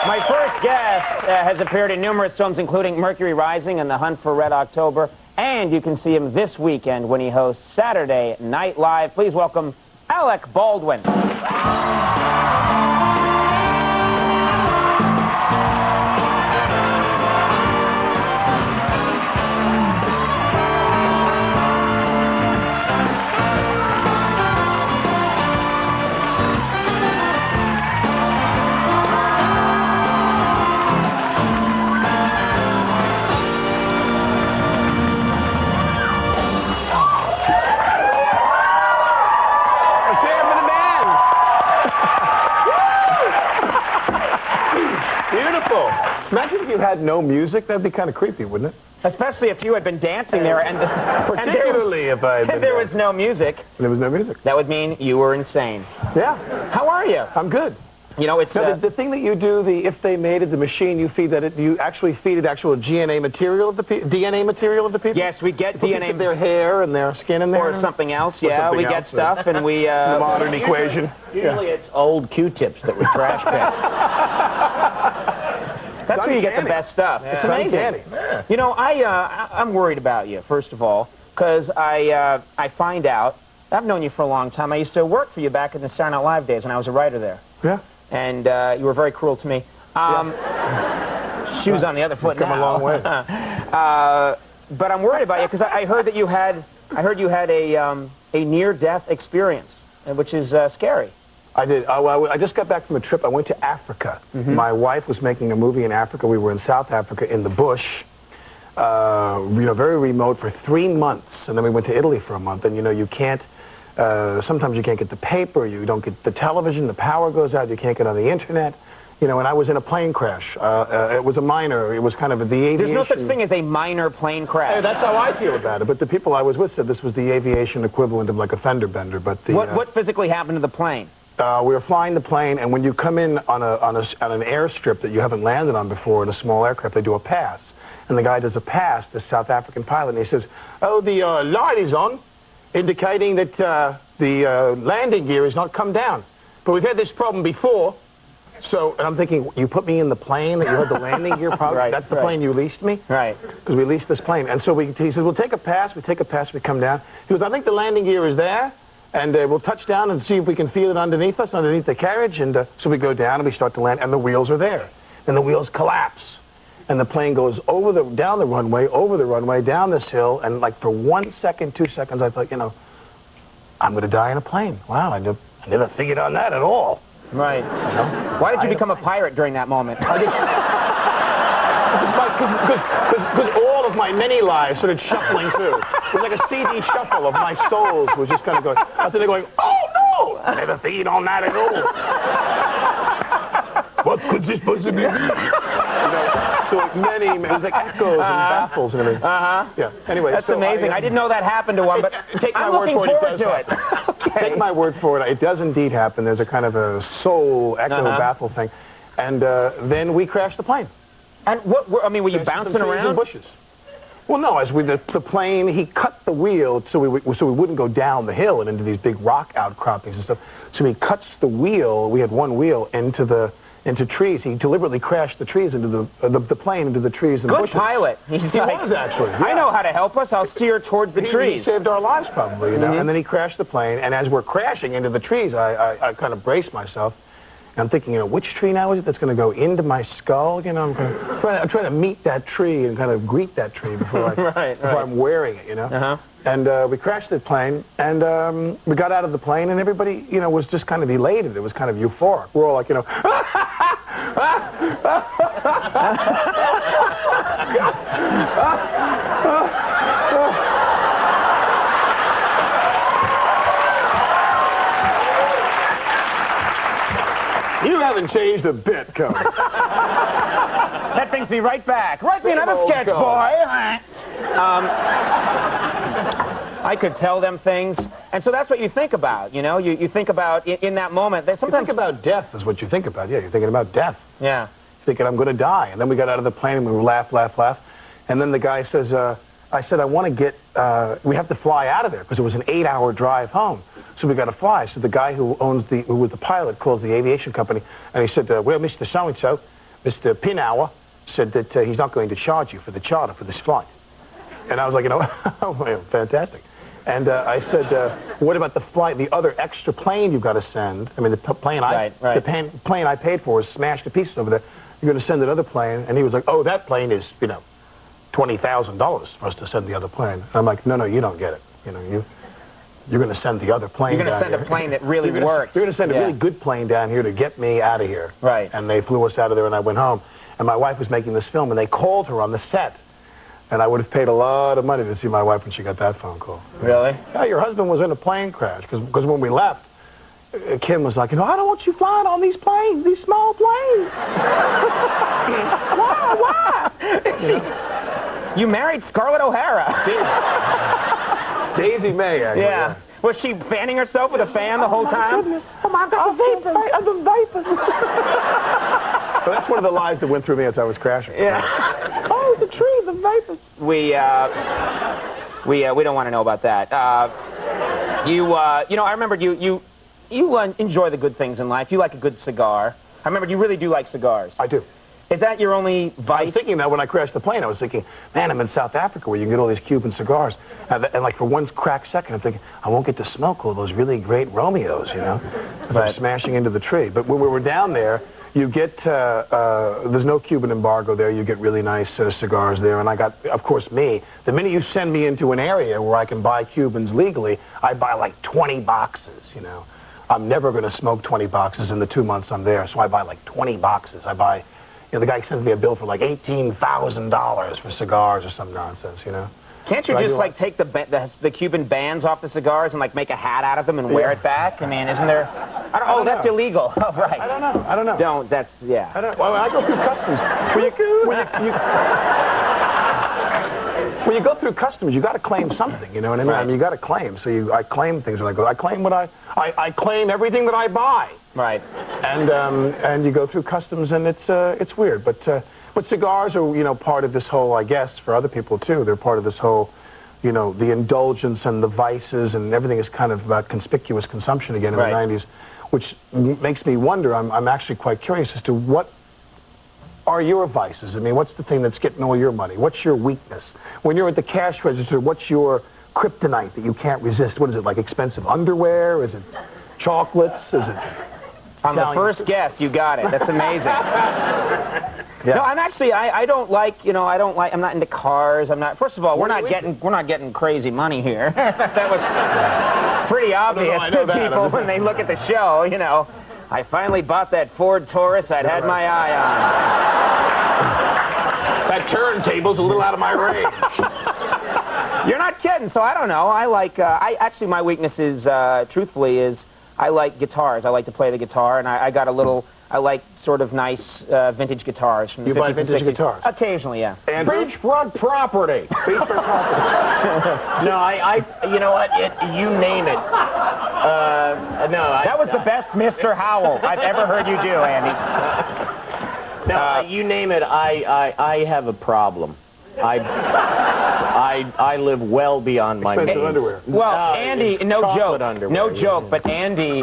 My first guest has appeared in numerous films, including Mercury Rising and The Hunt for Red October. And you can see him this weekend when he hosts Saturday Night Live. Please welcome Alec Baldwin. Beautiful. Imagine if you had no music. That'd be kind of creepy, wouldn't it? Especially if you had been dancing there and particularly if I had been there was no music. There was no music. That would mean you were insane. Yeah. How are you? I'm good. You know, it's the thing that you do, if they made it, the machine, you feed that you actually feed it actual DNA material of the DNA material of the people. Yes, we get DNA of their hair and their skin in there, or something else. Yeah, we get stuff, and we the modern equation. Usually it's old Q-tips that we trash pick. That's where you get the best stuff. Yeah. It's amazing. Yeah. You know, I'm worried about you, first of all, because I find out, I've known you for a long time. I used to work for you back in the Saturday Night Live days when I was a writer there. Yeah. And you were very cruel to me. Shoes on the other foot now. Come a long way. But I'm worried about you because I heard that you had a near-death experience, which is scary. I did. I just got back from a trip. I went to Africa. Mm-hmm. My wife was making a movie in Africa. We were in South Africa in the bush, very remote for 3 months. And then we went to Italy for a month. And, you can't, sometimes you can't get the paper. You don't get the television. The power goes out. You can't get on the Internet. And I was in a plane crash. It was a minor. It was kind of the aviation. There's no such thing as a minor plane crash. Hey, that's how I feel about it. But the people I was with said this was the aviation equivalent of like a fender bender. But what physically happened to the plane? We were flying the plane, and when you come in on an airstrip that you haven't landed on before in a small aircraft, they do a pass. And the guy does a pass, the South African pilot, and he says, "Oh, the light is on, indicating that the landing gear has not come down. But we've had this problem before." So, and I'm thinking, you put me in the plane that you had the landing gear problem? Right, that's the plane you leased me? Right. Because we leased this plane. And so he says, "We'll take a pass." We take a pass, we come down. He goes, "I think the landing gear is there. And we'll touch down and see if we can feel it underneath us, underneath the carriage." And so we go down and we start to land, and the wheels are there. And the wheels collapse. And the plane goes down the runway, over the runway, down this hill. And like for 1 second, 2 seconds, I thought, I'm going to die in a plane. Wow, I never figured on that at all. Right. Why did you become a pirate during that moment? Because all of my many lives started shuffling through. It was like a CD shuffle of my souls was just kind of going. I was sitting there going, "Oh no! I never figured on that at all. What could this possibly be?" So it was like echoes and baffles and everything. Yeah. Anyway, that's amazing. I didn't know that happened to one, but take my word for it. I'm looking forward to it. Okay. Take my word for it. It does indeed happen. There's a kind of a soul echo baffle thing, and then we crashed the plane. And were you bouncing around? In bushes. Well, no. As the plane, he cut the wheel so we wouldn't go down the hill and into these big rock outcroppings and stuff. So he cuts the wheel. We had one wheel into trees. He deliberately crashed the trees into the plane into the trees and bushes. Good pilot. He was actually. Yeah. I know how to help us. I'll steer towards the trees. He saved our lives probably, And then he crashed the plane. And as we're crashing into the trees, I kind of braced myself. And I'm thinking, which tree now is it that's going to go into my skull? I'm trying to meet that tree and kind of greet that tree before I'm wearing it, And we crashed the plane, and we got out of the plane, and everybody, was just kind of elated. It was kind of euphoric. We're all like, You haven't changed a bit, Conan. That brings me right back. Write me another sketch, boy. I could tell them things. And so that's what you think about, You think about, in that moment. Sometimes you think about death is what you think about. Yeah, you're thinking about death. Yeah. Thinking, I'm going to die. And then we got out of the plane, and we laugh. And then the guy says, I said, I want to get, we have to fly out of there, because it was an 8-hour drive home. So we got to fly. So the guy who was the pilot calls the aviation company, and he said, well, Mr. So-and-so, Mr. Pinauer said that he's not going to charge you for the charter for this flight. And I was like, you know, oh, fantastic. And I said, what about the flight, the other extra plane you've got to send? I mean, the plane the plane I paid for was smashed to pieces over there. You're going to send another plane? And he was like, oh, that plane is, you know, $20,000 for us to send the other plane. And I'm like, no, you don't get it. You know, you're going to send the other plane. You're going to send a plane that really works. You're going to send a really good plane down here to get me out of here. Right. And they flew us out of there, and I went home. And my wife was making this film, and they called her on the set. And I would have paid a lot of money to see my wife when she got that phone call. Really? Yeah, your husband was in a plane crash. Because when we left, Kim was like, you know, I don't want you flying on these planes, these small planes. Why? You married Scarlett O'Hara. Daisy May, actually. Yeah. Was she fanning herself with a fan the whole time? Goodness. Oh, my God, the vapors. So that's one of the lies that went through me as I was crashing. Yeah. Oh, the tree, the vapors. We don't want to know about that. You know, I remembered you enjoy the good things in life. You like a good cigar. I remember you really do like cigars. I do. Is that your only vice? I was thinking that when I crashed the plane. I was thinking, man, I'm in South Africa where you can get all these Cuban cigars. And like for one crack second, I'm thinking, I won't get to smoke all those really great Romeos, you know, because I'm smashing into the tree. But when we were down there, you get, there's no Cuban embargo there. You get really nice cigars there. And I got, of course, the minute you send me into an area where I can buy Cubans legally, I buy like 20 boxes, you know. I'm never going to smoke 20 boxes in the 2 months I'm there, so I buy like 20 boxes. I buy, you know, the guy sends me a bill for like $18,000 for cigars or some nonsense, you know. Can't you just like take the Cuban bands off the cigars and like make a hat out of them and wear it back? I mean, isn't there? Oh, that's illegal. Oh, right. I don't know. Don't. That's yeah. Well, I go through customs. When you go through customs, you got to claim something. You know what I mean? Right. I mean, you got to claim. So I claim things when I go. I claim what I claim everything that I buy. Right. And you go through customs, and it's weird, but cigars are, you know, part of this whole, I guess, for other people too. They're part of this whole, you know, the indulgence and the vices, and everything is kind of about conspicuous consumption again in the 90s, which makes me wonder. I'm actually quite curious as to what are your vices. I mean, what's the thing that's getting all your money? What's your weakness? When you're at the cash register, what's your kryptonite that you can't resist? What is it, like expensive underwear? Is it chocolates? Is it... On the first guess, you got it. That's amazing. Yeah. No, I'm actually, I don't like, you know, I'm not into cars. I'm not, first of all, we're not getting crazy money here. That was pretty obvious to people when they look at the show, you know. I finally bought that Ford Taurus I'd had my eye on. That turntable's a little out of my range. You're not kidding, so I don't know. I like, actually, my weakness is, truthfully, is I like guitars. I like to play the guitar, and I got a little, I like sort of nice vintage guitars from the 50s buy vintage and 60s. guitars? Occasionally, yeah. And beachfront property. Beachfront property. No, you know what? You name it. That was the best Mr. Howell I've ever heard you do, Andy. No, you name it. I have a problem. I live well beyond my means. Underwear. Well, Andy, no joke, underwear, no joke, but Andy,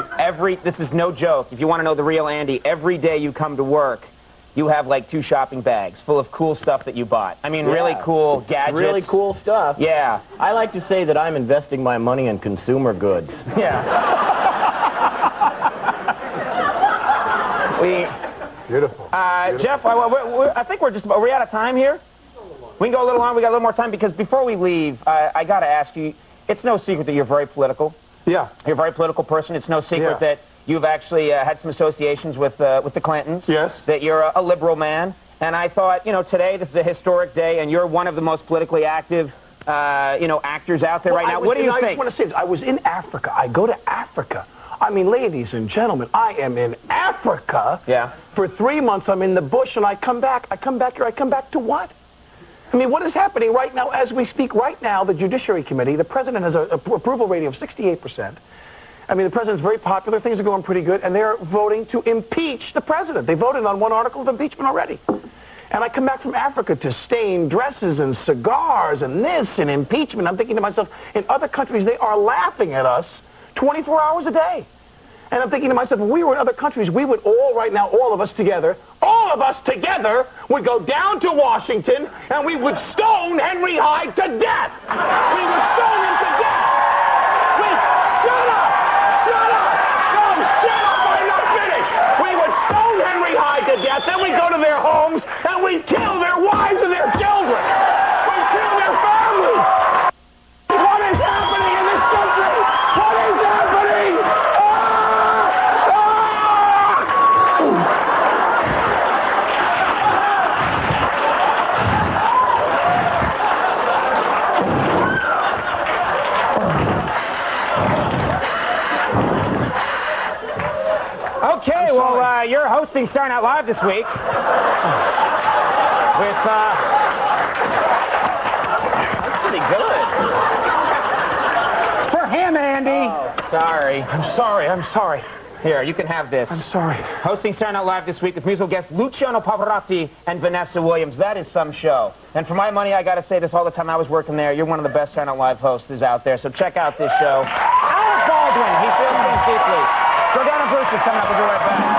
this is no joke. If you want to know the real Andy, every day you come to work, you have like 2 shopping bags full of cool stuff that you bought. I mean, really cool gadgets. Really cool stuff. Yeah. I like to say that I'm investing my money in consumer goods. Yeah. Beautiful. Jeff, I think are we out of time here? We can go a little on. We got a little more time because before we leave, I got to ask you, it's no secret that you're very political. Yeah. You're a very political person. It's no secret that you've actually had some associations with the Clintons. Yes. That you're a liberal man. And I thought, you know, today this is a historic day, and you're one of the most politically active, you know, actors out there right now. What do you think? I just want to say this. I was in Africa. I go to Africa. I mean, ladies and gentlemen, I am in Africa. Yeah. For 3 months, I'm in the bush, and I come back here. I come back to what? I mean, what is happening right now as we speak? Right now, the Judiciary Committee, the president has an approval rating of 68%. I mean, the president's very popular. Things are going pretty good. And they're voting to impeach the president. They voted on 1 article of impeachment already. And I come back from Africa to stained dresses and cigars and this and impeachment. I'm thinking to myself, in other countries, they are laughing at us 24 hours a day. And I'm thinking to myself, if we were in other countries, we would all, right now, all of us together, all of us together would go down to Washington and we would stone Henry Hyde to death. We would stone him to death. Shut up! Shut up! No, shut up! I'm not finished. We would stone Henry Hyde to death, then we'd go to their homes and we'd kill their wives and their children. We'd kill their families. What is happening in this country? What is happening? Okay, well, you're hosting Saturday Night Live this week. With, That's pretty good. It's for him, Andy. Oh, sorry. I'm sorry. Here, you can have this. I'm sorry. Hosting Saturday Night Live this week with musical guests Luciano Pavarotti and Vanessa Williams. That is some show. And for my money, I got to say this all the time I was working there. You're one of the best Saturday Night Live hosts out there, so check out this show. Alec Baldwin, he feels things deeply. Go down to Bruce's coming up. We'll be right back.